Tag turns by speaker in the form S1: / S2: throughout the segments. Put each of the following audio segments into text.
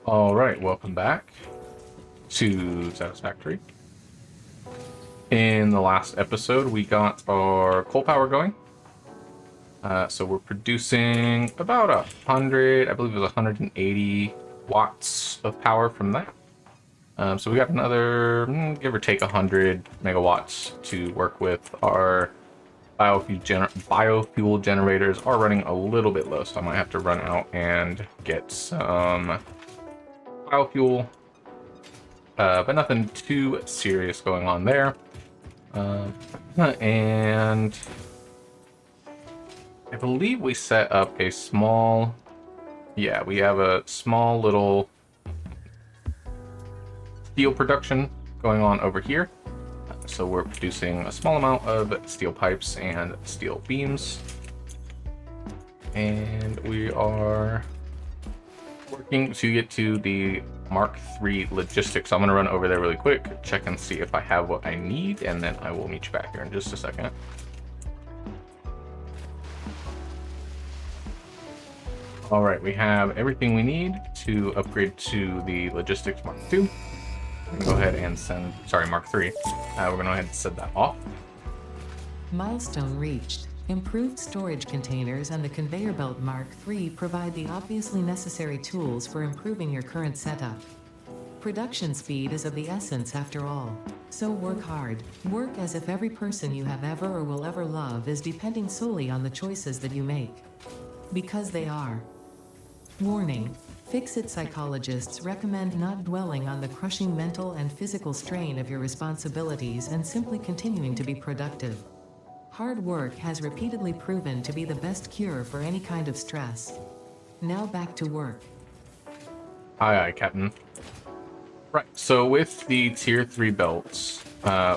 S1: All right, welcome back to Satisfactory. In the last episode, we got our coal power going. So we're producing about 100, I believe it was 180 watts of power from that. So we got another, give or take 100 megawatts to work with. Our biofuel generators are running a little bit low, so I might have to run out and get some biofuel. But nothing too serious going on there. And I believe we set up a small, yeah, we have a small little steel production going on over here. So we're producing a small amount of steel pipes and steel beams. And we are working to get to the Mark III logistics. So I'm going to run over there really quick, check and see if I have what I need, and then I will meet you back here in just a second. All right, we have everything we need to upgrade to the logistics Mark II. Go ahead and send, sorry, Mark III. We're going to go ahead and set that off.
S2: Milestone reached. Improved storage containers and the conveyor belt Mark III provide the obviously necessary tools for improving your current setup. Production speed is of the essence after all. So work hard. Work as if every person you have ever or will ever love is depending solely on the choices that you make. Because they are. Warning. Fix-it psychologists recommend not dwelling on the crushing mental and physical strain of your responsibilities and simply continuing to be productive. Hard work has repeatedly proven to be the best cure for any kind of stress. Now back to work.
S1: Aye, Captain. Right, so with the Tier 3 belts,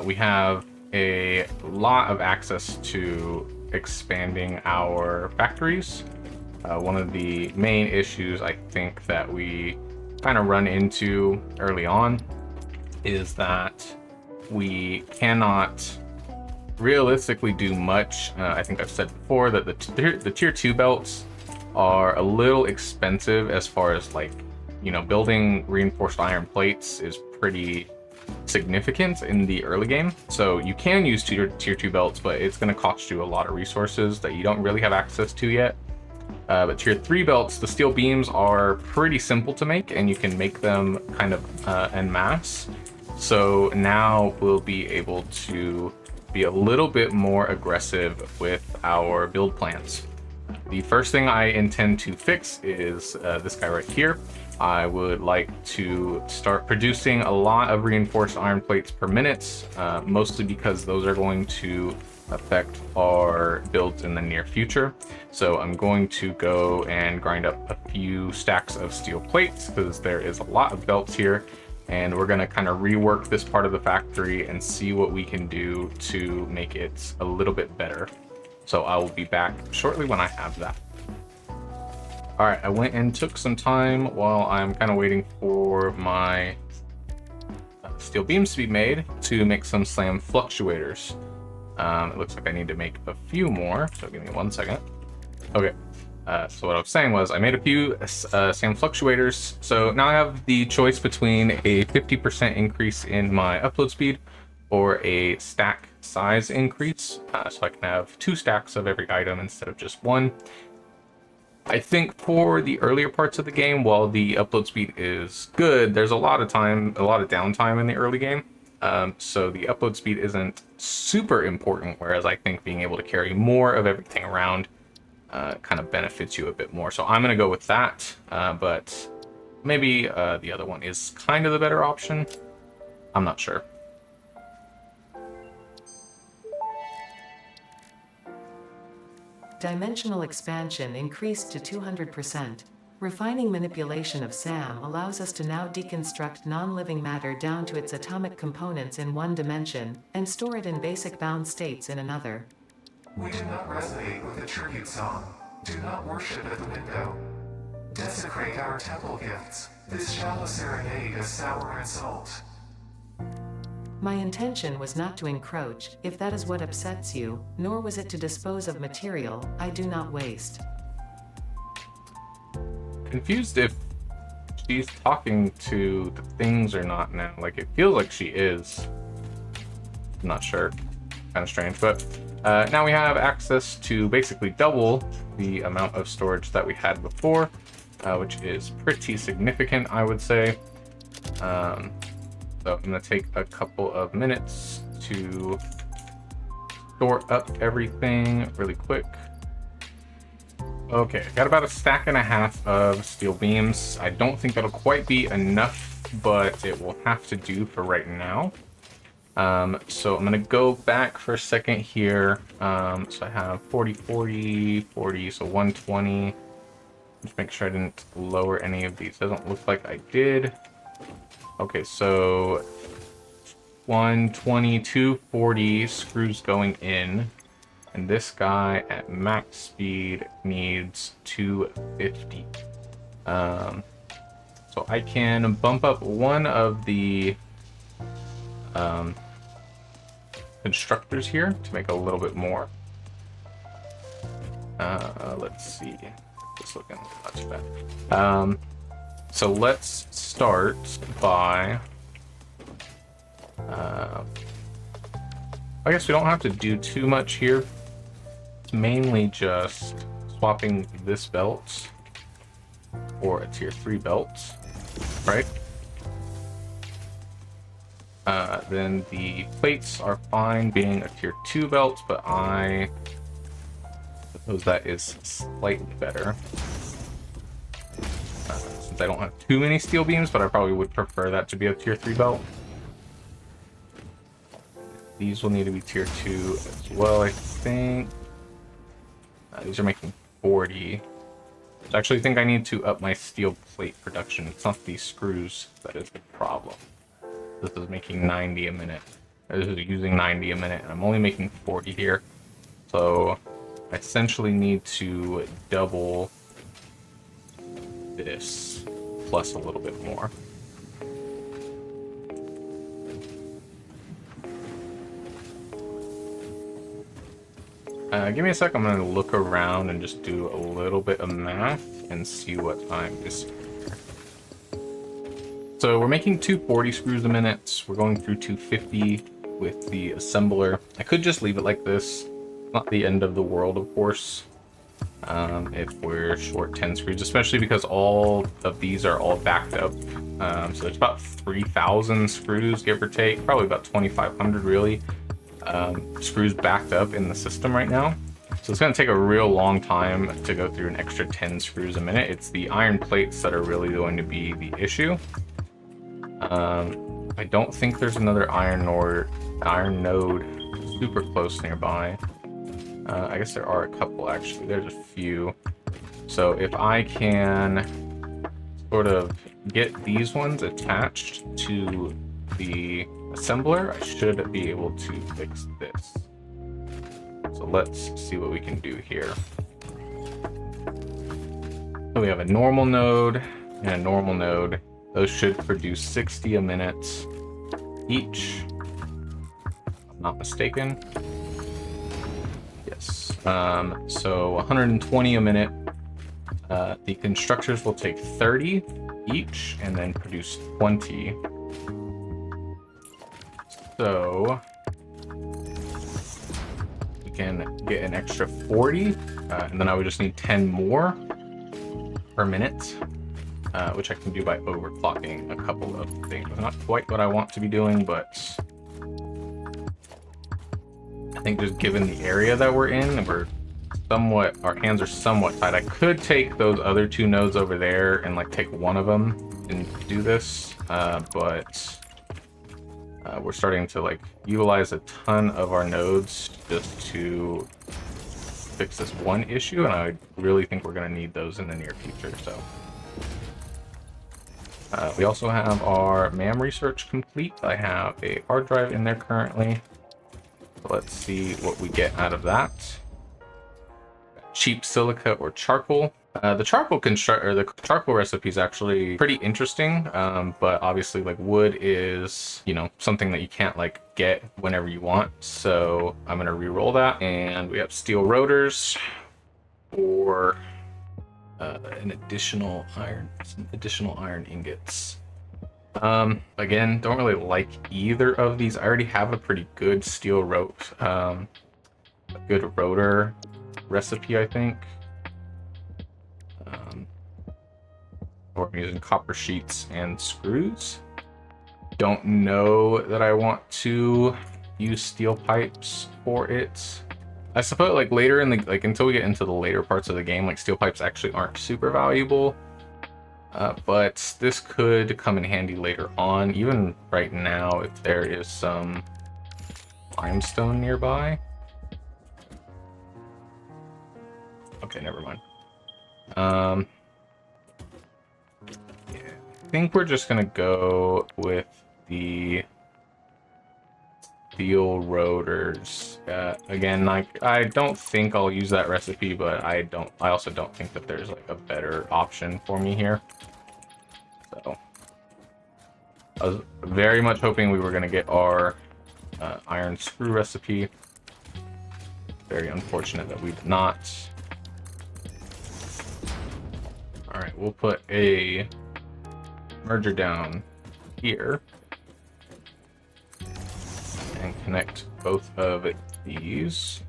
S1: we have a lot of access to expanding our factories. One of the main issues I think that we kind of run into early on is that we cannot realistically do much. I think I've said before that the tier 2 belts are a little expensive as far as, like, you know, building reinforced iron plates is pretty significant in the early game. So you can use tier 2 belts, but it's going to cost you a lot of resources that you don't really have access to yet. But tier 3 belts, the steel beams are pretty simple to make, and you can make them kind of en masse. So now we'll be able to be a little bit more aggressive with our build plans. The first thing I intend to fix is this guy right here. I would like to start producing a lot of reinforced iron plates per minute, mostly because those are going to affect our builds in the near future. So I'm going to go and grind up a few stacks of steel plates because there is a lot of belts here, and we're going to kind of rework this part of the factory and see what we can do to make it a little bit better. So I will be back shortly when I have that. All right, I went and took some time while I'm kind of waiting for my steel beams to be made to make some slam fluctuators. It looks like I need to make a few more, so give me 1 second. Okay, so what I was saying was I made a few slam fluctuators, so now I have the choice between a 50% increase in my upload speed or a stack size increase, so I can have 2 stacks of every item instead of just 1. I think for the earlier parts of the game, while the upload speed is good, there's a lot of downtime in the early game. So the upload speed isn't super important, whereas I think being able to carry more of everything around kind of benefits you a bit more. So I'm going to go with that, but maybe the other one is kind of the better option. I'm not sure.
S2: Dimensional expansion increased to 200%. Refining manipulation of SAM allows us to now deconstruct non-living matter down to its atomic components in one dimension, and store it in basic bound states in another.
S3: We do not resonate with the tribute song. Do not worship at the window. Desecrate our temple gifts. This shallow serenade is sour and salt.
S2: My intention was not to encroach, if that is what upsets you, nor was it to dispose of material I do not waste.
S1: Confused if she's talking to the things or not now. Like, it feels like she is. I'm not sure. Kind of strange, but now we have access to basically double the amount of storage that we had before, which is pretty significant, I would say. So I'm going to take a couple of minutes to store up everything really quick. Okay, got about a stack and a half of steel beams. I don't think that'll quite be enough, but it will have to do for right now. So I'm gonna go back for a second here. So I have 40, 40, 40, so 120. Just make sure I didn't lower any of these. Doesn't look like I did. Okay, so 120, 240 screws going in. And this guy at max speed needs 250. So I can bump up one of the constructors here to make a little bit more. Let's see. It's looking not too bad. So let's start by... I guess we don't have to do too much here. It's mainly just swapping this belt for a tier 3 belt, right? Then the plates are fine being a tier 2 belt, but I suppose that is slightly better. Since I don't have too many steel beams, but I probably would prefer that to be a tier 3 belt. These will need to be tier 2 as well, I think. These are making 40. So I actually think I need to up my steel plate production. It's not these screws that is the problem. This is making 90 a minute. This is using 90 a minute, and I'm only making 40 here. So I essentially need to double this plus a little bit more. Give me a sec, I'm going to look around and just do a little bit of math and see what I'm missing. So we're making 240 screws a minute. We're going through 250 with the assembler. I could just leave it like this. Not the end of the world, of course, if we're short 10 screws, especially because all of these are all backed up. So it's about 3,000 screws, give or take, probably about 2,500 really. Screws backed up in the system right now. So it's going to take a real long time to go through an extra 10 screws a minute. It's the iron plates that are really going to be the issue. I don't think there's another iron node super close nearby. I guess there are a couple actually. There's a few. So if I can sort of get these ones attached to the assembler, I should be able to fix this. So let's see what we can do here. So we have a normal node and a normal node. Those should produce 60 a minute each, if I'm not mistaken. Yes. So 120 a minute. The constructors will take 30 each and then produce 20. So we can get an extra 40, and then I would just need 10 more per minute, which I can do by overclocking a couple of things. Not quite what I want to be doing, but I think just given the area that we're in, our hands are somewhat tight. I could take those other two nodes over there and like take one of them and do this, but we're starting to like utilize a ton of our nodes just to fix this one issue, and I really think we're going to need those in the near future. So we also have our MAM research complete. I have a hard drive in there currently. So let's see what we get out of that. Cheap silica or charcoal. The charcoal recipe is actually pretty interesting, but obviously like wood is, you know, something that you can't like get whenever you want. So I'm gonna re-roll that, and we have steel rotors for some additional iron ingots. Again, don't really like either of these. I already have a pretty good steel rope, a good rotor recipe, I think. Or I'm using copper sheets and screws. Don't know that I want to use steel pipes for it. I suppose like later in the, like until we get into the later parts of the game, like steel pipes actually aren't super valuable. But this could come in handy later on. Even right now, if there is some limestone nearby. Okay, never mind. Yeah, I think we're just gonna go with the steel rotors. Again, like I don't think I'll use that recipe, but I also don't think that there's like a better option for me here. So I was very much hoping we were gonna get our iron screw recipe. Very unfortunate that we did not. All right, we'll put a merger down here and connect both of these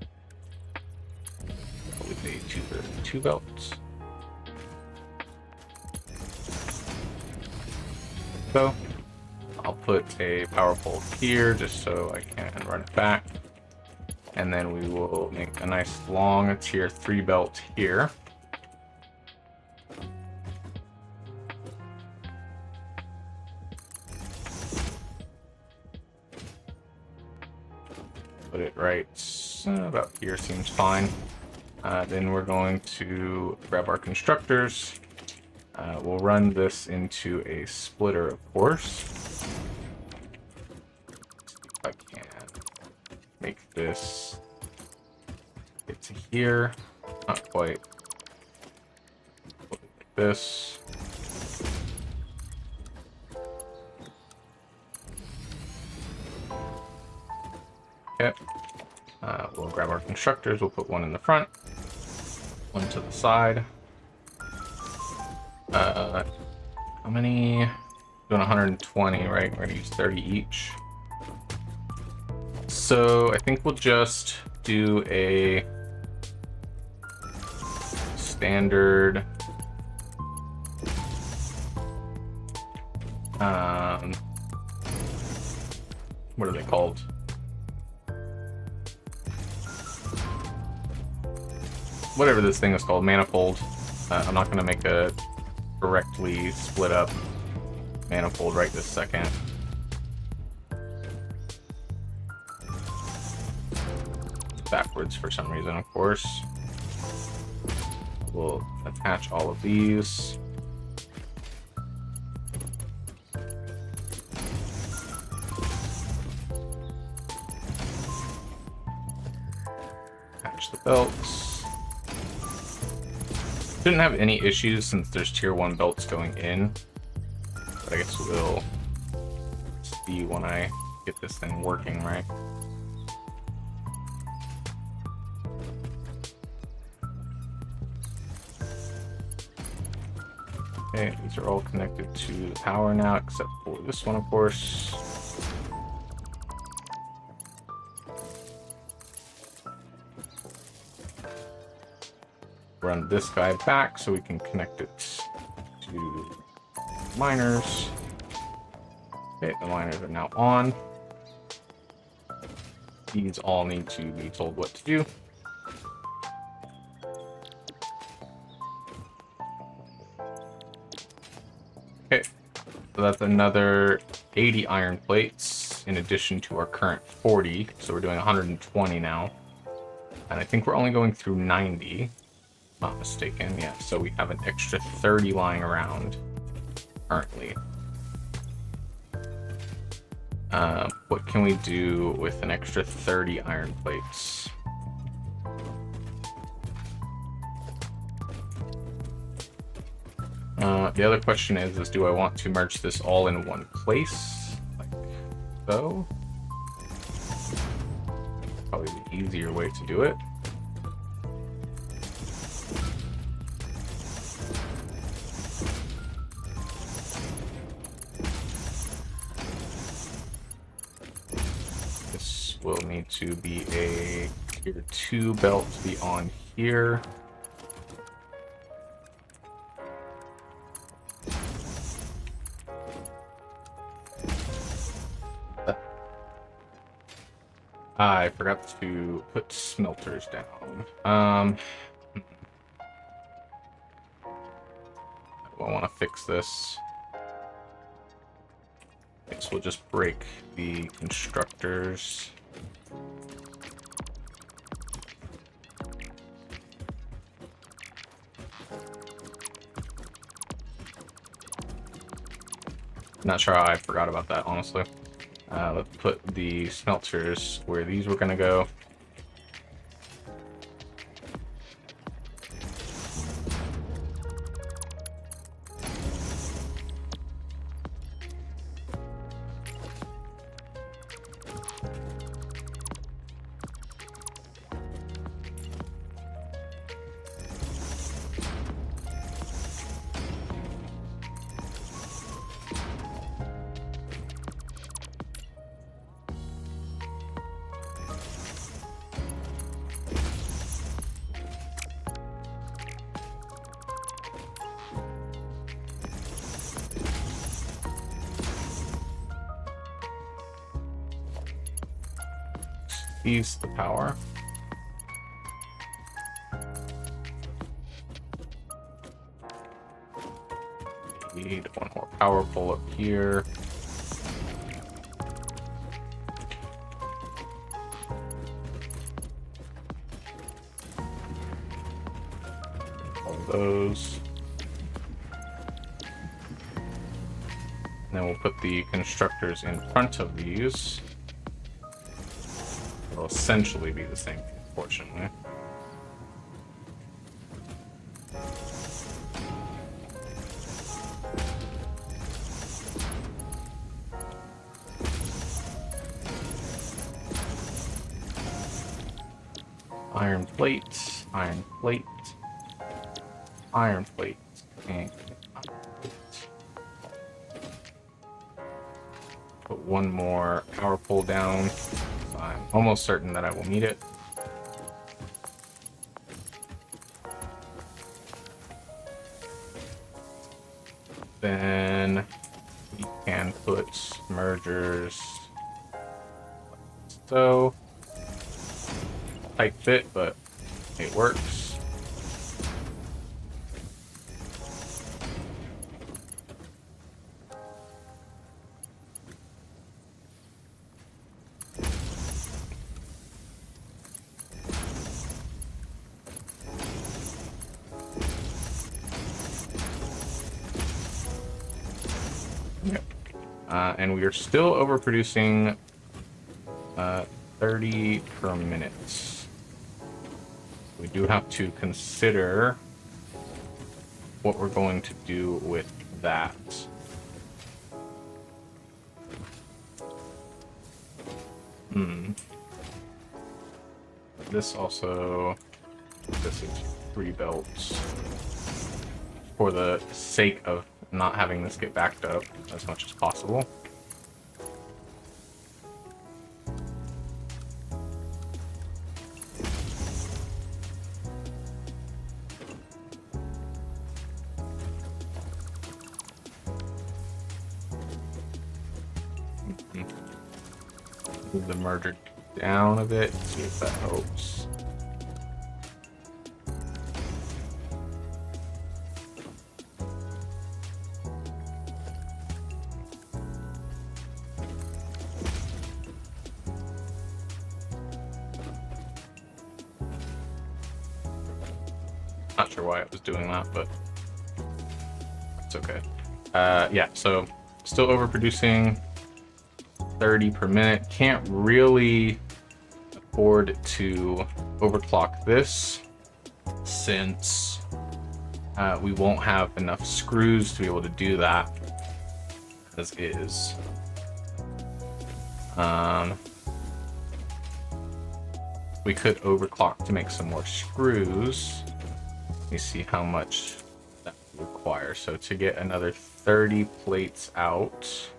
S1: with a two belts. So I'll put a power pole here just so I can run it back. And then we will make a nice long tier 3 belt here. Put it right about here, seems fine. Then we're going to grab our constructors. We'll run this into a splitter, of course. If I can make this get to here. Not quite. Like this. Okay. We'll grab our constructors. We'll put one in the front, one to the side. How many? Doing 120, right? We're gonna use 30 each. So I think we'll just do a standard what are they called? Whatever this thing is called, manifold. I'm not gonna make a correctly split up manifold right this second. Backwards for some reason, of course. We'll attach all of these. Attach the belts. Shouldn't have any issues since there's tier 1 belts going in. But I guess we'll see when I get this thing working, right? Okay, these are all connected to the power now, except for this one, of course. Run this guy back so we can connect it to miners. Okay, the miners are now on. These all need to be told what to do. Okay, so that's another 80 iron plates in addition to our current 40. So we're doing 120 now. And I think we're only going through 90. Not mistaken, yeah. So we have an extra 30 lying around currently. What can we do with an extra 30 iron plates? The other question is do I want to merge this all in one place? Like so? Probably the easier way to do it. will need to be a tier 2 belt to be on here. I forgot to put smelters down. I want to fix this. I guess we'll just break the constructors. Not sure how I forgot about that, honestly. Let's put the smelters where these were going to go. These the power. Need one more power pole up here. All those. And then we'll put the constructors in front of these. Will essentially be the same thing, fortunately. Iron plate, iron plate, iron plate, and iron plate. Put one more power pole down. I'm almost certain that I will need it. Then we can put mergers. So tight fit, but it works. And we are still overproducing 30 per minute. We do have to consider what we're going to do with that. This also, this is 3 belts. For the sake of not having this get backed up as much as possible. Move the merger down a bit, see if that helps. Not sure why it was doing that, but it's okay. Yeah, so still overproducing 30 per minute. Can't really afford to overclock this since we won't have enough screws to be able to do that as is. We could overclock to make some more screws. Let me see how much that would require. So to get another 30 plates out,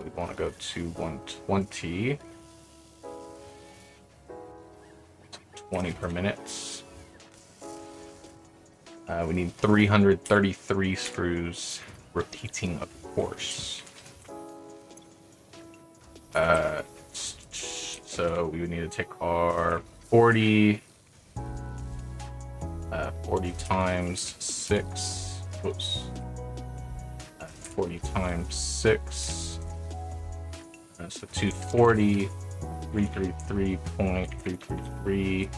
S1: we want to go to 120. 20 per minute. We need 333 screws, repeating, of course. So we would need to take our 40, 40 times 6, whoops, 40 times 6, so 240, 333.333,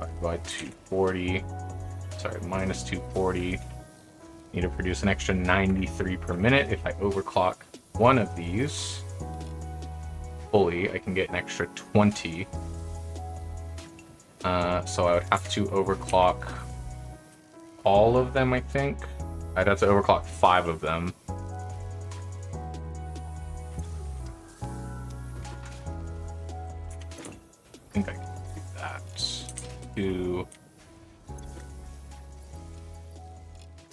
S1: divided by 240, sorry, minus 240, need to produce an extra 93 per minute. If I overclock one of these fully, I can get an extra 20. So I would have to overclock all of them, I think. I'd have to overclock 5 of them. I think I can do that. 2,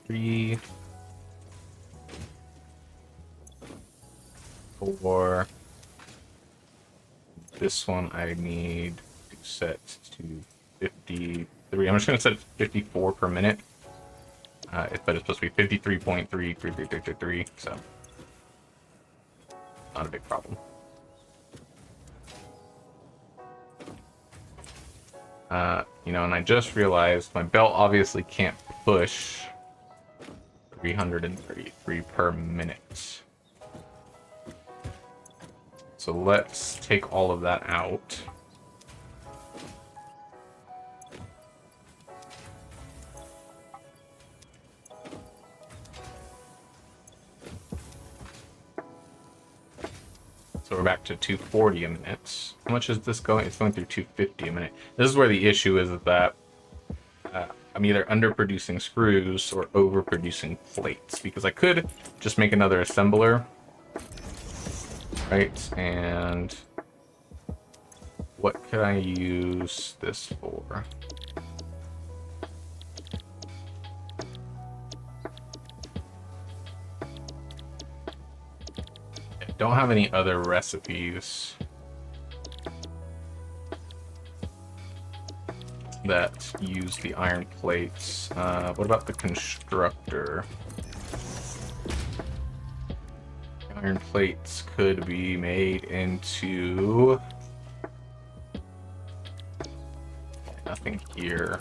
S1: 3, 4. This one I need to set to 53. I'm just going to set it to 54 per minute. But it's supposed to be 53.33333, so not a big problem. You know, and I just realized my belt obviously can't push 333 per minute. So let's take all of that out. So we're back to 240 a minute. How much is this going? It's going through 250 a minute. This is where the issue is that I'm either underproducing screws or overproducing plates, because I could just make another assembler, right? And what could I use this for? Don't have any other recipes that use the iron plates. What about the constructor? Iron plates could be made into... Nothing here.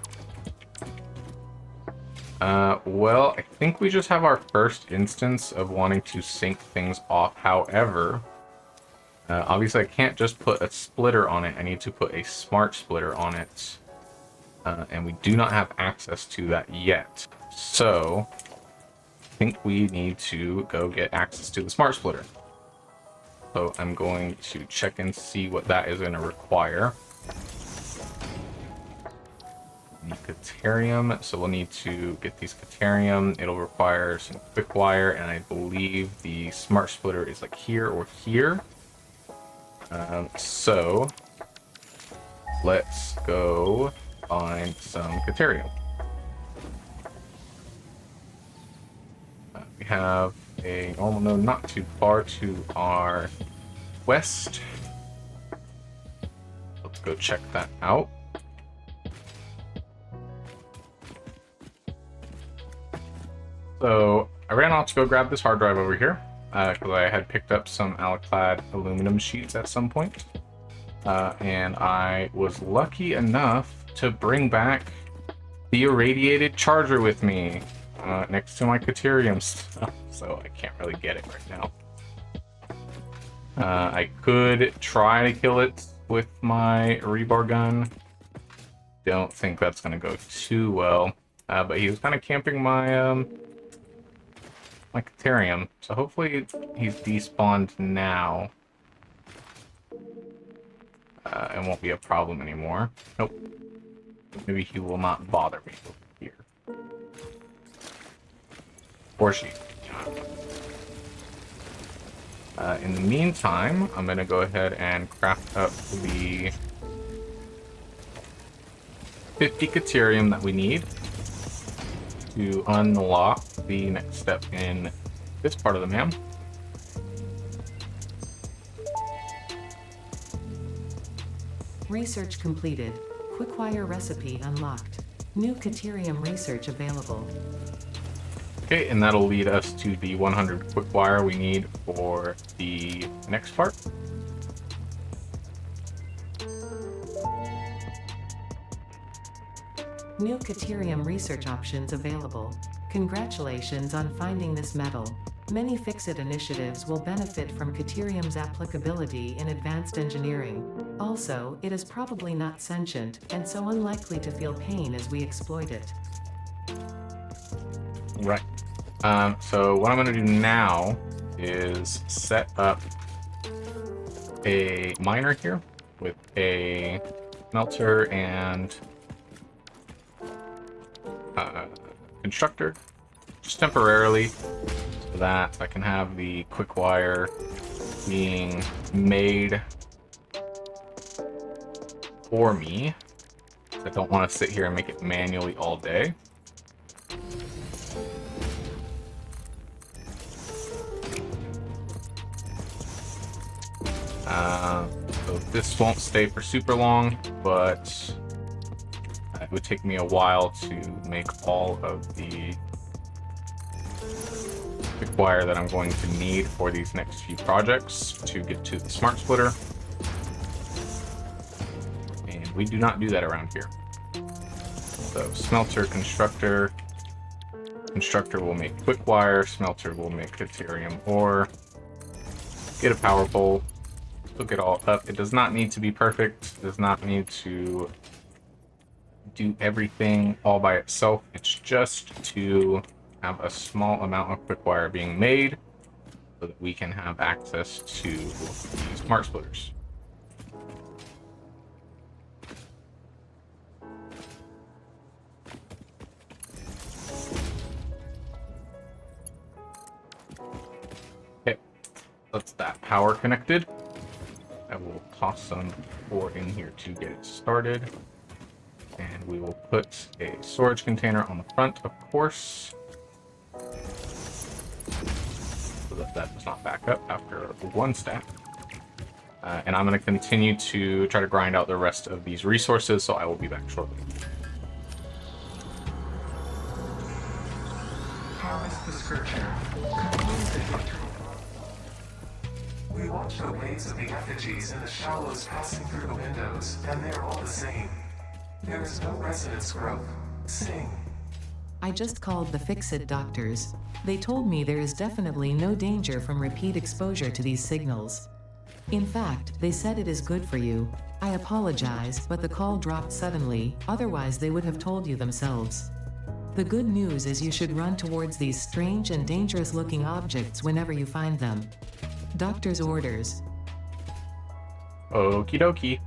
S1: Well, I think we just have our first instance of wanting to sync things off. However, obviously I can't just put a splitter on it. I need to put a smart splitter on it. And we do not have access to that yet. So, I think we need to go get access to the smart splitter. So I'm going to check and see what that is going to require. Caterium, so we'll need to get these caterium. It'll require some quick wire, and I believe the smart splitter is like here or here. So let's go find some caterium. We have a normal node not too far to our west. Let's go check that out. So I ran off to go grab this hard drive over here because I had picked up some Alaclad aluminum sheets at some point. And I was lucky enough to bring back the irradiated charger with me next to my caterium stuff. So I can't really get it right now. I could try to kill it with my rebar gun. Don't think that's going to go too well. But he was kind of camping my... my caterium, so hopefully he's despawned now and won't be a problem anymore. Nope. Maybe he will not bother me over here. Or she. In the meantime, I'm going to go ahead and craft up the 50 caterium that we need to unlock the next step in this part of the map.
S2: Research completed. Quickwire recipe unlocked. New Caterium research available.
S1: Okay, and that'll lead us to the 100 quick wire we need for the next part.
S2: New Caterium research options available. Congratulations on finding this metal. Many Fix-It initiatives will benefit from Caterium's applicability in advanced engineering. Also, it is probably not sentient, and so unlikely to feel pain as we exploit it.
S1: Right. So what I'm going to do now is set up a miner here with a smelter and constructor, just temporarily, so that I can have the quick wire being made for me. I don't want to sit here and make it manually all day. So this won't stay for super long, but it would take me a while to make all of the quick wire that I'm going to need for these next few projects to get to the smart splitter. And we do not do that around here. So smelter, constructor. Constructor will make quick wire, smelter will make deuterium ore. Get a power pole, hook it all up. It does not need to be perfect, it does not need to do everything all by itself. It's just to have a small amount of quick wire being made so that we can have access to the smart splitters. Okay, that's that power connected. I will toss some ore in here to get it started. And we will put a storage container on the front, of course, so that that does not back up after one stack. And I'm going to continue to try to grind out the rest of these resources, so I will be back shortly.
S3: Harvest the scripture. Conclude the victory. We watch the waves of the effigies in the shallows passing through the windows, and they're all the same. There is no resonance growth. Sing.
S2: I just called the Fix-It doctors. They told me there is definitely no danger from repeat exposure to these signals. In fact, they said it is good for you. I apologize, but the call dropped suddenly, otherwise they would have told you themselves. The good news is you should run towards these strange and dangerous looking objects whenever you find them. Doctor's orders.
S1: Okie dokie.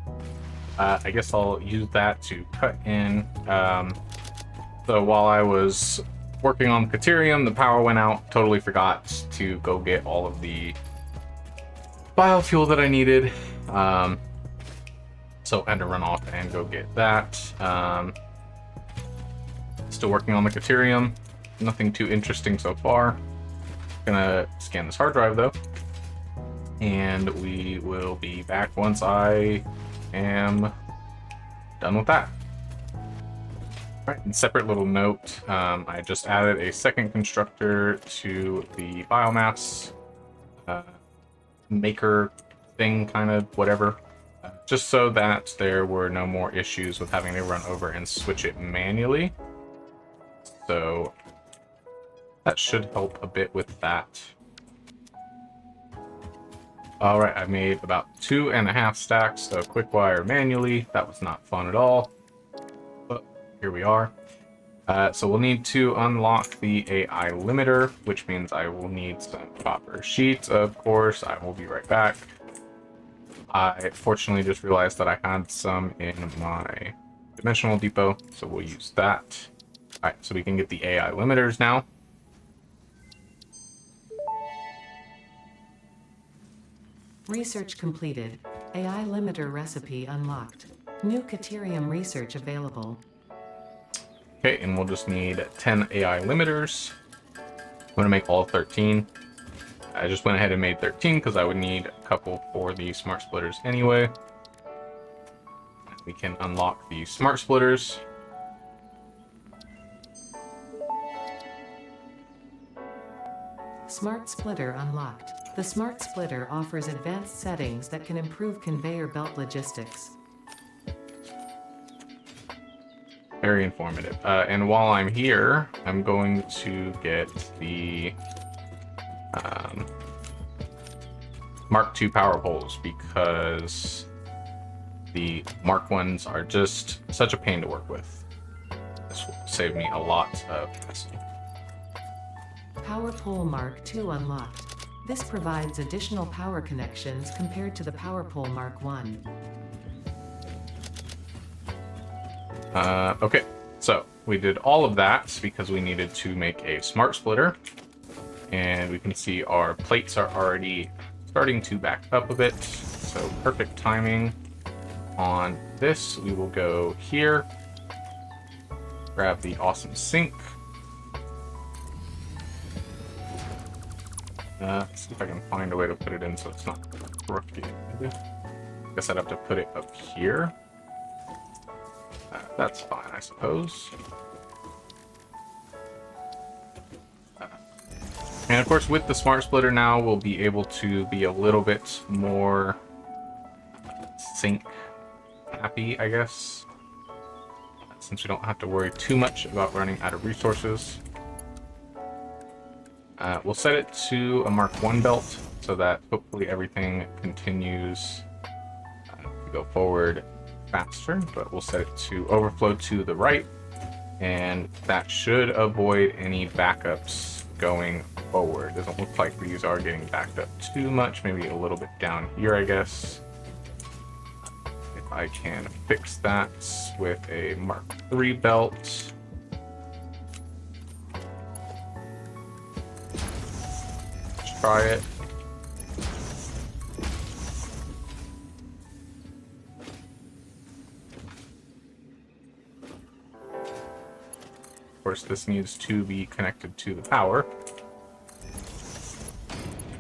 S1: I guess I'll use that to cut in. So while I was working on Caterium, the power went out. Totally forgot to go get all of the biofuel that I needed. So I had to run off and go get that. Still working on the Caterium. Nothing too interesting so far. Gonna scan this hard drive though. And we will be back once I am done with that. All right, and separate little note, I just added a second constructor to the biomass maker thing, kind of, whatever, just so that there were no more issues with having to run over and switch it manually. So that should help a bit with that. All right, I made about 2.5 stacks of quick wire manually. That was not fun at all, but here we are. So we'll need to unlock the AI limiter, which means I will need some copper sheets, of course. I will be right back. I fortunately just realized that I had some in my dimensional depot, so we'll use that. All right, so we can get the AI limiters now.
S2: Research completed. AI limiter recipe unlocked. New Caterium research available.
S1: Okay, and we'll just need 10 AI limiters. I'm going to make all 13. I just went ahead and made 13 because I would need a couple for the smart splitters anyway. we can unlock the smart splitters.
S2: Smart Splitter unlocked. The Smart Splitter offers advanced settings that can improve conveyor belt logistics.
S1: Very informative. And while I'm here, I'm going to get the Mark II power poles because the Mark I's are just such a pain to work with. This will save me a lot of hassle.
S2: Power Pole Mark II unlocked. This provides additional power connections compared to the Power Pole Mark I.
S1: Okay, so we did all of that because we needed to make a smart splitter. And we can see our plates are already starting to back up a bit. So perfect timing on this. We will go here, grab the awesome sink. See if I can find a way to put it in so it's not crooked. Guess I'd have to put it up here. That's fine, I suppose. And of course, with the smart splitter now, we'll be able to be a little bit more sync happy, I guess, since we don't have to worry too much about running out of resources. We'll set it to a Mark I belt so that hopefully everything continues to go forward faster, but we'll set it to overflow to the right, and that should avoid any backups going forward. Doesn't look like these are getting backed up too much, maybe a little bit down here, I guess. If I can fix that with a Mark III belt. Let's try it. Of course, this needs to be connected to the power.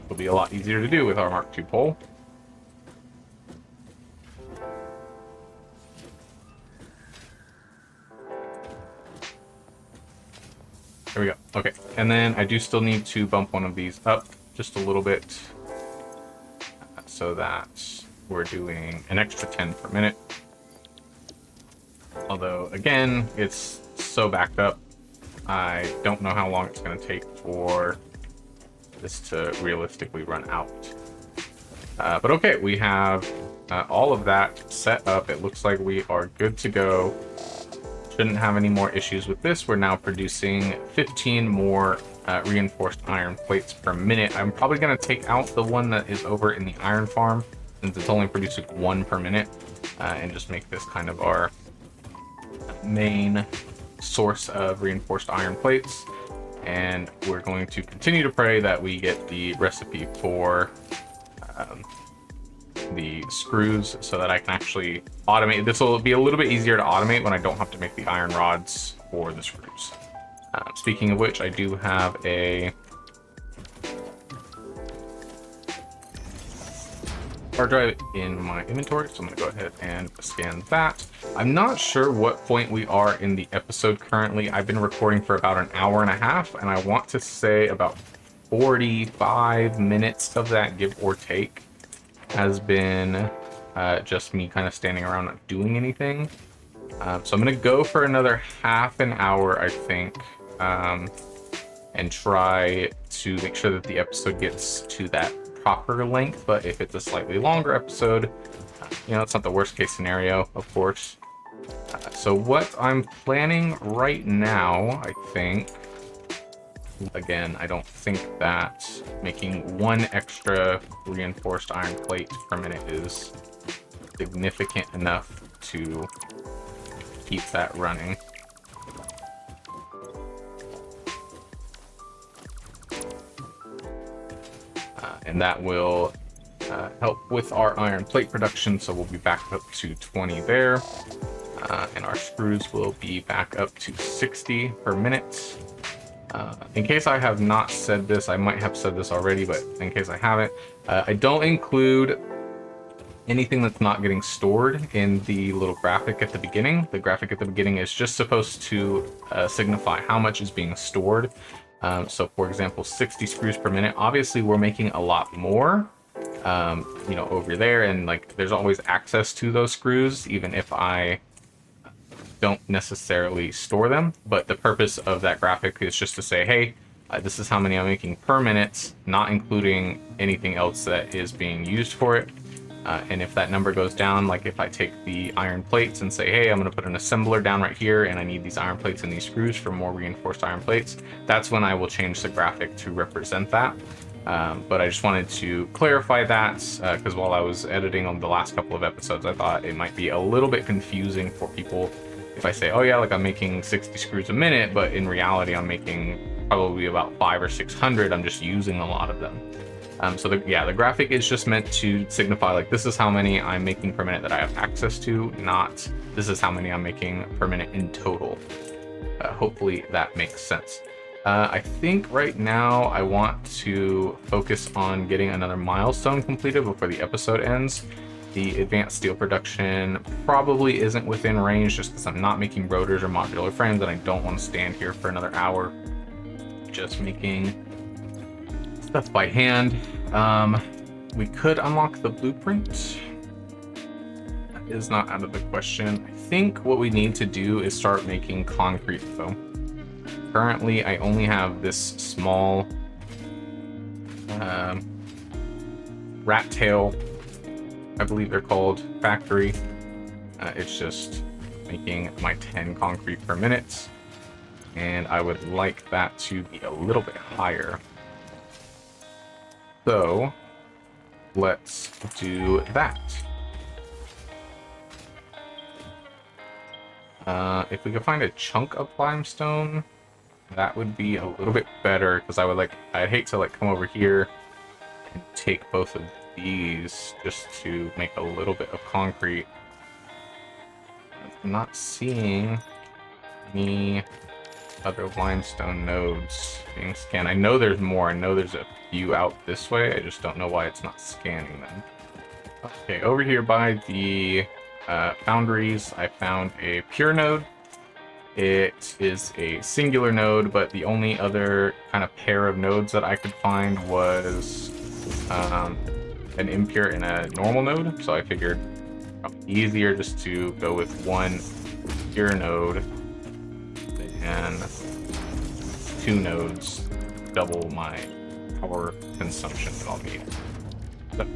S1: It'll be a lot easier to do with our Mark II pole. There we go. Okay, and then I do still need to bump one of these up just a little bit so that we're doing an extra 10 per minute. Although, again, it's so backed up, I don't know how long it's going to take for this to realistically run out. But okay, we have all of that set up. It looks like we are good to go. Shouldn't have any more issues with this. We're now producing 15 more reinforced iron plates per minute. I'm probably going to take out the one that is over in the iron farm, since it's only producing 1 per minute, and just make this kind of our main source of reinforced iron plates. And we're going to continue to pray that we get the recipe for the screws so that I can actually automate. This will be a little bit easier to automate when I don't have to make the iron rods for the screws. Speaking of which, I do have a hard drive in my inventory, so I'm going to go ahead and scan that. I'm not sure what point we are in the episode currently. I've been recording for about an hour and a half, and I want to say about 45 minutes of that, give or take, has been just me kind of standing around not doing anything. So I'm going to go for another half an hour, I think, and try to make sure that the episode gets to that proper length. But if it's a slightly longer episode, you know, it's not the worst case scenario, of course. So what I'm planning right now, I think, again, I don't think that making 1 extra reinforced iron plate per minute is significant enough to keep that running. And that will help with our iron plate production, so we'll be back up to 20 there. And our screws will be back up to 60 per minute. In case I have not said this, I might have said this already, but in case I haven't, I don't include anything that's not getting stored in the little graphic at the beginning. The graphic at the beginning is just supposed to signify how much is being stored. So for example, 60 screws per minute. Obviously we're making a lot more, you know, over there, and like there's always access to those screws, even if I don't necessarily store them. But the purpose of that graphic is just to say, hey, this is how many I'm making per minute, not including anything else that is being used for it. And if that number goes down, like if I take the iron plates and say, hey, I'm going to put an assembler down right here and I need these iron plates and these screws for more reinforced iron plates, that's when I will change the graphic to represent that. But I just wanted to clarify that because while I was editing on the last couple of episodes, I thought it might be a little bit confusing for people if I say, oh yeah, like I'm making 60 screws a minute, but in reality I'm making probably about 500 or 600. I'm just using a lot of them. So the graphic is just meant to signify like this is how many I'm making per minute that I have access to, not this is how many I'm making per minute in total. Hopefully that makes sense. I think right now I want to focus on getting another milestone completed before the episode ends. The advanced steel production probably isn't within range just because I'm not making rotors or modular frames and I don't want to stand here for another hour just making stuff by hand. We could unlock the blueprint. That is not out of the question. I think what we need to do is start making concrete though. Currently, I only have this small rat tail, I believe they're called, factory. It's just making my 10 concrete per minute. And I would like that to be a little bit higher. So let's do that. If we could find a chunk of limestone, that would be a little bit better because I'd hate to like come over here and take both of these just to make a little bit of concrete. I'm not seeing any other limestone nodes being scanned. I know there's more. I know there's a few out this way. I just don't know why it's not scanning them. Okay, over here by the foundries, I found a pure node. It is a singular node, but the only other kind of pair of nodes that I could find was an impure and a normal node. So I figured probably easier just to go with one pure node and 2 nodes, double my power consumption that I'll need. So,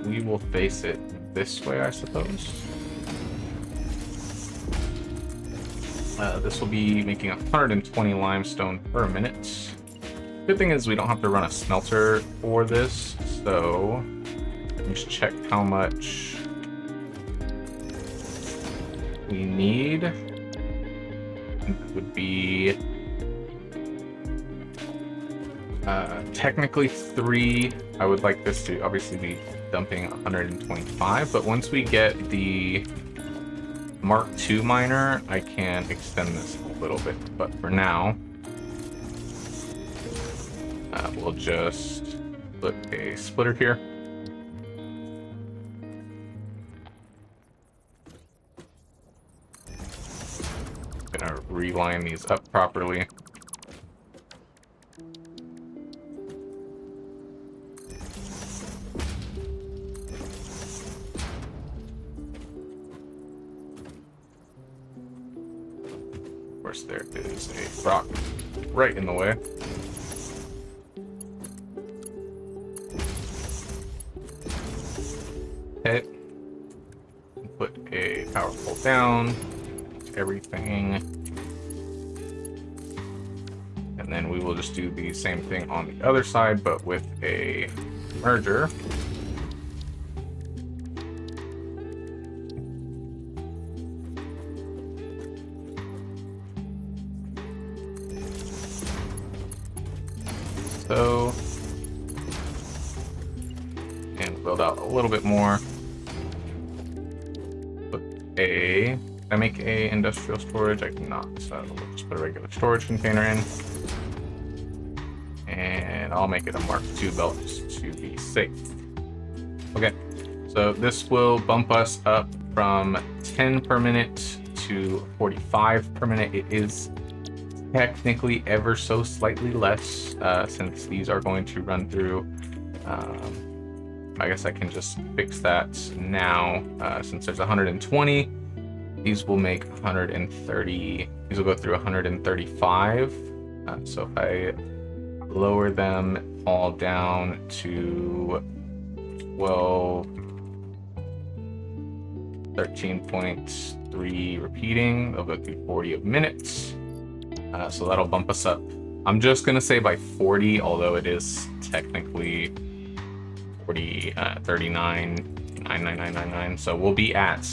S1: we will face it this way, I suppose. This will be making 120 limestone per minute. Good thing is we don't have to run a smelter for this, so let's check how much we need. It would be technically 3. I would like this to obviously be dumping 125, but once we get the Mark II miner, I can extend this a little bit. But for now, we'll just put a splitter here. Gonna reline these up properly. Of course, there is a rock right in the way. Okay. Put a power pole down. Everything, and then we will just do the same thing on the other side but with a merger. So, and build out a little bit more. Put a I make a industrial storage? I cannot, so we'll just put a regular storage container in. And I'll make it a Mark II belt just to be safe. Okay, so this will bump us up from 10 per minute to 45 per minute. It is technically ever so slightly less, since these are going to run through. I guess I can just fix that now, since there's 120. These will make 130. These will go through 135. So if I lower them all down to 12, 13.3 repeating, they'll go through 40 of minutes. So that'll bump us up. I'm just gonna say by 40, although it is technically 40, 39.99999. So we'll be at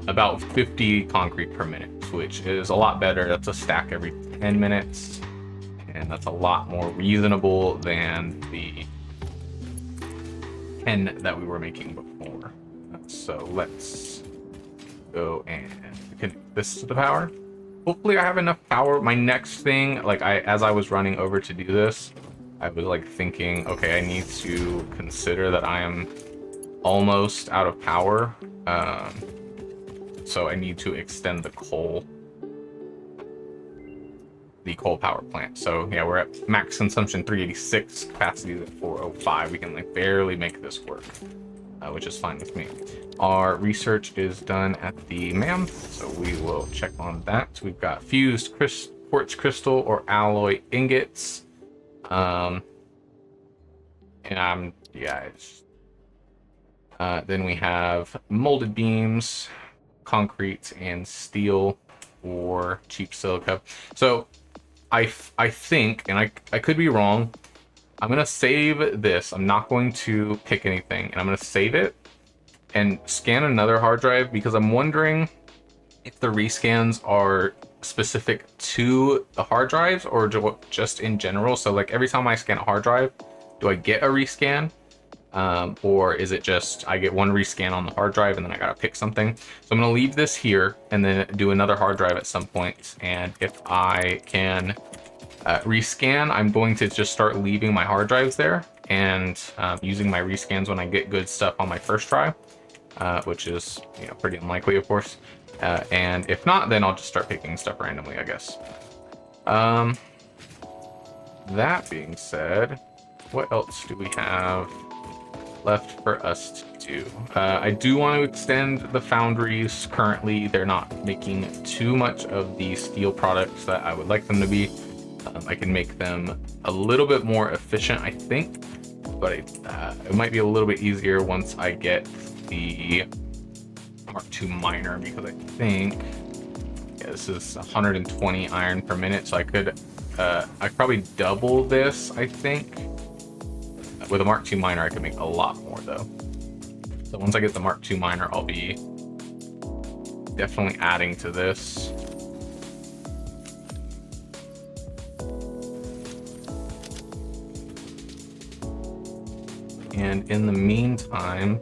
S1: about 50 concrete per minute, which is a lot better. That's a stack every 10 minutes, and that's a lot more reasonable than the 10 that we were making before. So let's go and connect this to the power. Hopefully I have enough power. My next thing, like as I was running over to do this, I was like thinking, okay, I need to consider that I am almost out of power. So I need to extend the coal power plant. So yeah, we're at max consumption 386, capacity is at 405. We can like barely make this work, which is fine with me. Our research is done at the MAM, so we will check on that. We've got fused quartz crystal or alloy ingots. Then we have molded beams, concrete, and steel or cheap silica. So I think, and I could be wrong, I'm gonna save this. I'm not going to pick anything, and I'm gonna save it and scan another hard drive, because I'm wondering if the rescans are specific to the hard drives or just in general. So like every time I scan a hard drive, do I get a rescan? Or is it just I get one rescan on the hard drive and then I gotta pick something? So I'm gonna leave this here and then do another hard drive at some point. And if I can rescan, I'm going to just start leaving my hard drives there and using my rescans when I get good stuff on my first try, which is pretty unlikely, of course. And if not, then I'll just start picking stuff randomly, I guess. That being said, what else do we have left for us to do? I do want to extend the foundries. Currently, they're not making too much of the steel products that I would like them to be. I can make them a little bit more efficient, I think, but it might be a little bit easier once I get the Mark II miner, because I think this is 120 iron per minute, so I could probably double this. I think with a Mark II miner I could make a lot more though. So once I get the Mark II miner, I'll be definitely adding to this. And in the meantime,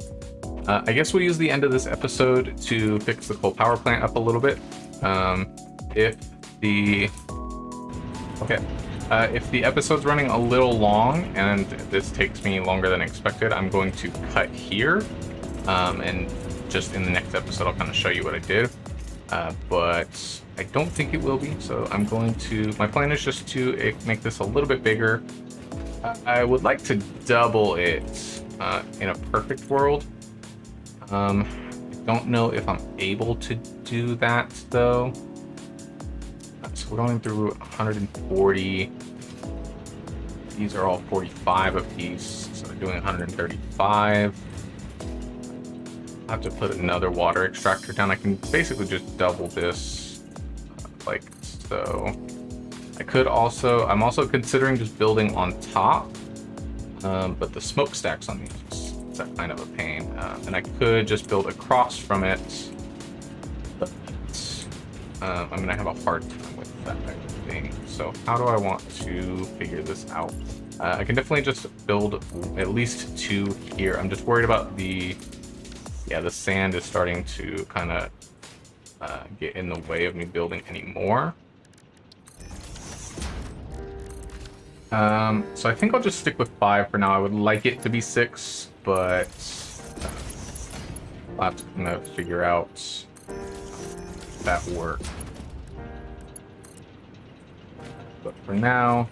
S1: I guess we'll use the end of this episode to fix the coal power plant up a little bit. If the episode's running a little long and this takes me longer than expected, I'm going to cut here. And just in the next episode, I'll kind of show you what I did. But I don't think it will be. So I'm going to, my plan is just to make this a little bit bigger. I would like to double it in a perfect world. I don't know if I'm able to do that though. So we're going through 140. These are all 45 apiece, so we're doing 135. I have to put another water extractor down. I can basically just double this like so. I'm also considering just building on top, but the smokestacks on these, it's that kind of a pain. And I could just build across from it, but I'm gonna have a hard time with that type of thing. So how do I want to figure this out? I can definitely just build at least 2 here. I'm just worried about the sand is starting to kind of get in the way of me building any more. So I think I'll just stick with 5 for now. I would like it to be 6, but I'll have to kind of figure out if that work. But for now,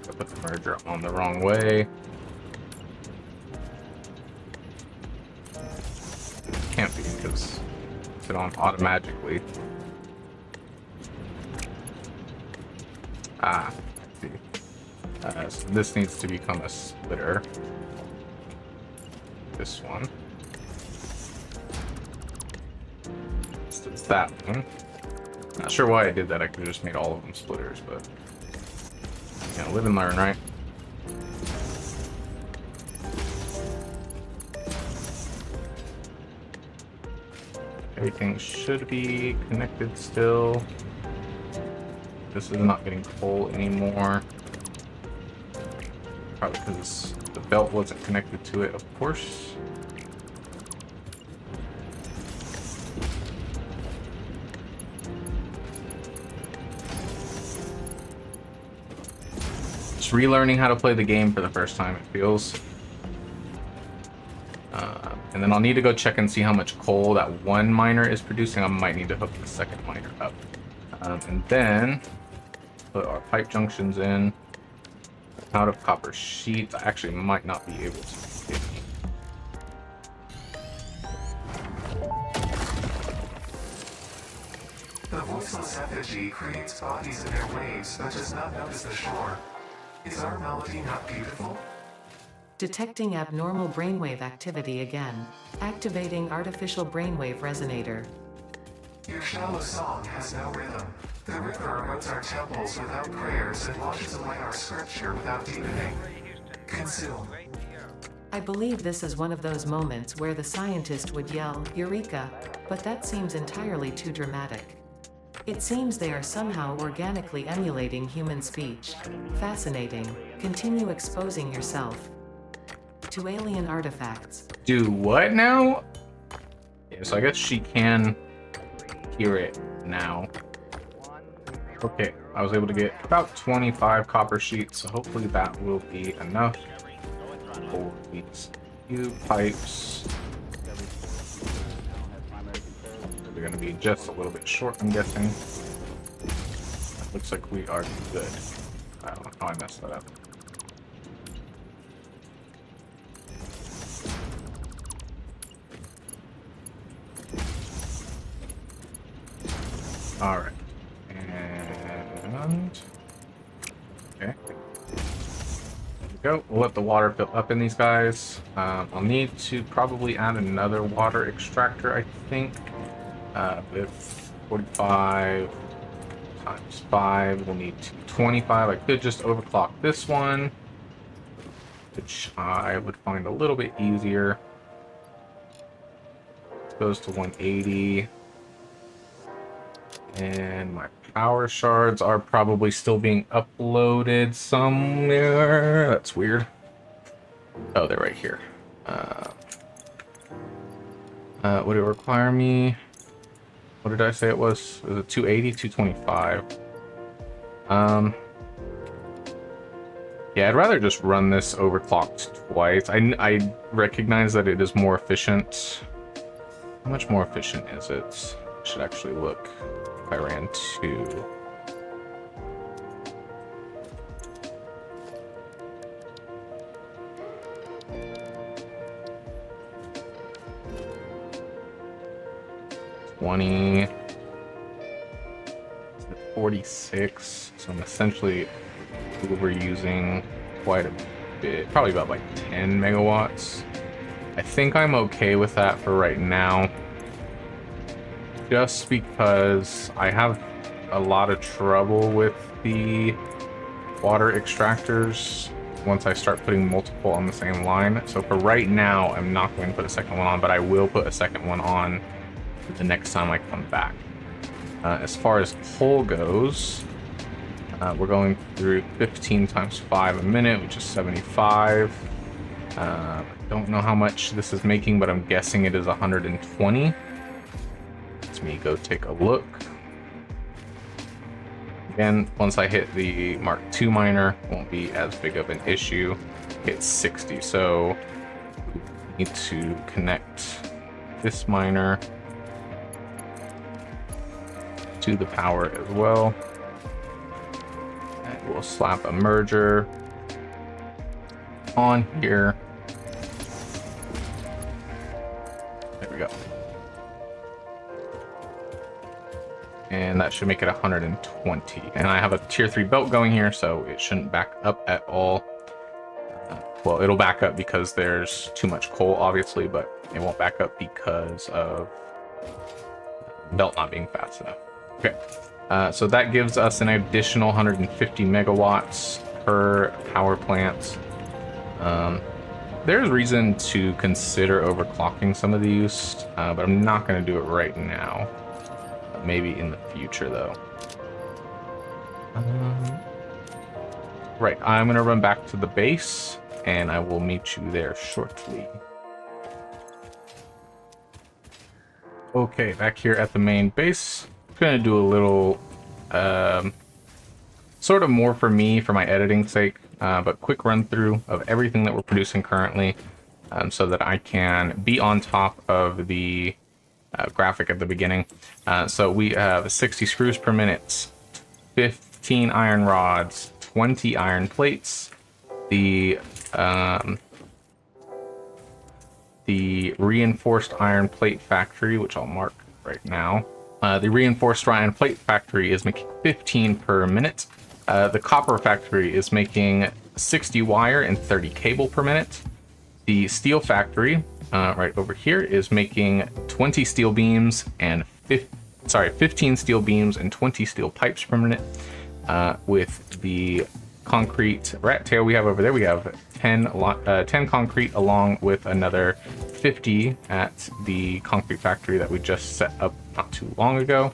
S1: I put the merger on the wrong way. Can't be because it's on automatically. Ah, I see. So this needs to become a splitter. This one. This is that one. Not sure why I did that. I could have just made all of them splitters, but yeah, live and learn, right? Everything should be connected still. This is not getting full anymore. Probably because the belt wasn't connected to it, of course. Just relearning how to play the game for the first time, it feels. And then I'll need to go check and see how much coal that one miner is producing. I might need to hook the second miner up. And then put our pipe junctions in. Out of copper sheets. I actually might not be able to get any.
S3: The voiceless effigy creates bodies in their waves but does not notice the shore. Is our melody not beautiful?
S2: Detecting abnormal brainwave activity again. Activating artificial brainwave resonator.
S3: Your shallow song has no rhythm. The river erodes our temples without prayers and washes away our scripture without deepening. Consume.
S2: I believe this is one of those moments where the scientist would yell, "Eureka!" But that seems entirely too dramatic. It seems they are somehow organically emulating human speech. Fascinating. Continue exposing yourself to alien artifacts.
S1: Do what now? Yeah, so I guess she can hear it now. Okay, I was able to get about 25 copper sheets, so hopefully that will be enough for these few pipes. They're going to be just a little bit short, I'm guessing. Looks like we are good. I don't know how I messed that up. All right. And okay, there we go. We'll let the water fill up in these guys. I'll need to probably add another water extractor, I think. With 45 times 5, we'll need 25. I could just overclock this one, which I would find a little bit easier. It goes to 180. And my power shards are probably still being uploaded somewhere. That's weird. Oh, they're right here. Would it require me? What did I say it was? Was it 280, 225? Yeah, I'd rather just run this overclocked twice. I recognize that it is more efficient. How much more efficient is it? I should actually look. If I ran 2. $20, 46, so I'm essentially overusing quite a bit, probably about like 10 megawatts. I think I'm okay with that for right now, just because I have a lot of trouble with the water extractors once I start putting multiple on the same line. So for right now, I'm not going to put a second one on, but I will put a second one on the next time I come back. As far as coal goes, we're going through 15 times 5 a minute, which is 75. I don't know how much this is making, but I'm guessing it is 120. Let me go take a look. Again, once I hit the Mark II miner, it won't be as big of an issue. It's 60, so we need to connect this miner to the power as well. And we'll slap a merger on here. There we go. And that should make it 120. And I have a tier 3 belt going here, so it shouldn't back up at all. Well, it'll back up because there's too much coal, obviously, but it won't back up because of the belt not being fast enough. Okay, so that gives us an additional 150 megawatts per power plant. There's reason to consider overclocking some of these, but I'm not going to do it right now. Maybe in the future, though. Right, I'm going to run back to the base, and I will meet you there shortly. Okay, back here at the main base. I'm going to do a little, sort of more for me, for my editing sake, but quick run through of everything that we're producing currently, so that I can be on top of the graphic at the beginning. So we have 60 screws per minute, 15 iron rods, 20 iron plates, the reinforced iron plate factory, which I'll mark right now. The reinforced iron plate factory is making 15 per minute. The copper factory is making 60 wire and 30 cable per minute. The steel factory, right over here, is making 20 steel beams and 15 steel beams and 20 steel pipes per minute. With the concrete rat tail we have over there, we have 10 concrete along with another 50 at the concrete factory that we just set up not too long ago.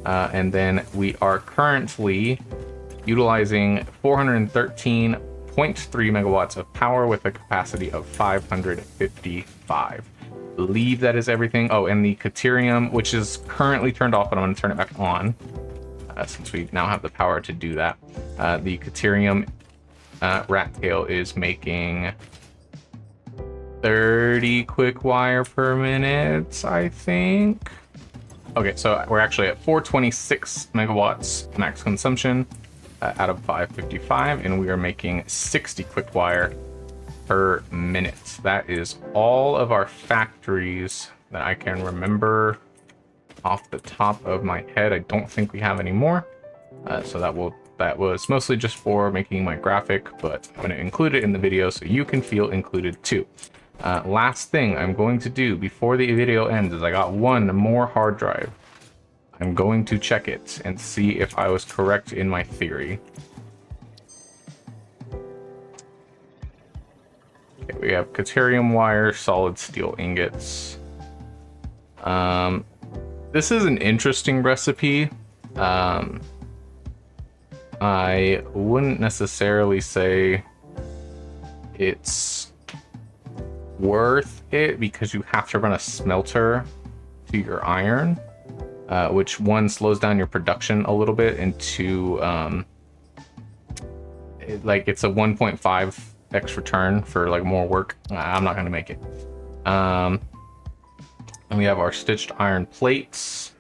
S1: And then we are currently utilizing 413.3 megawatts of power with a capacity of 555. I believe that is everything. Oh, and the Caterium, which is currently turned off, but I'm going to turn it back on since we now have the power to do that. The Caterium rat tail is making 30 quick wire per minute, I think. Okay, so we're actually at 426 megawatts max consumption out of 555, and we are making 60 quick wire per minute. That is all of our factories that I can remember off the top of my head. I don't think we have any more. So that was mostly just for making my graphic, but I'm going to include it in the video so you can feel included too. Last thing I'm going to do before the video ends is I got one more hard drive. I'm going to check it and see if I was correct in my theory. Okay, we have Caterium wire, solid steel ingots. This is an interesting recipe. I wouldn't necessarily say it's worth it because you have to run a smelter to your iron, which one slows down your production a little bit, and two, it's a 1.5x return for like more work. I'm not gonna make it. And we have our stitched iron plates,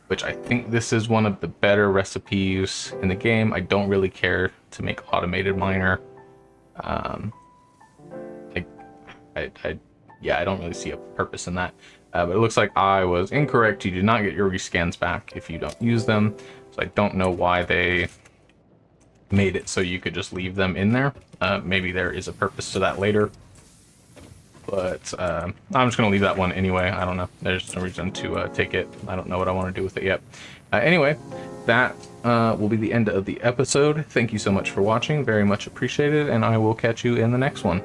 S1: which I think this is one of the better recipes in the game. I don't really care to make automated miner. I don't really see a purpose in that. But it looks like I was incorrect. You do not get your rescans back if you don't use them. So I don't know why they made it so you could just leave them in there. Maybe there is a purpose to that later. But I'm just going to leave that one anyway. I don't know. There's no reason to take it. I don't know what I want to do with it yet. Anyway, that will be the end of the episode. Thank you so much for watching. Very much appreciated. And I will catch you in the next one.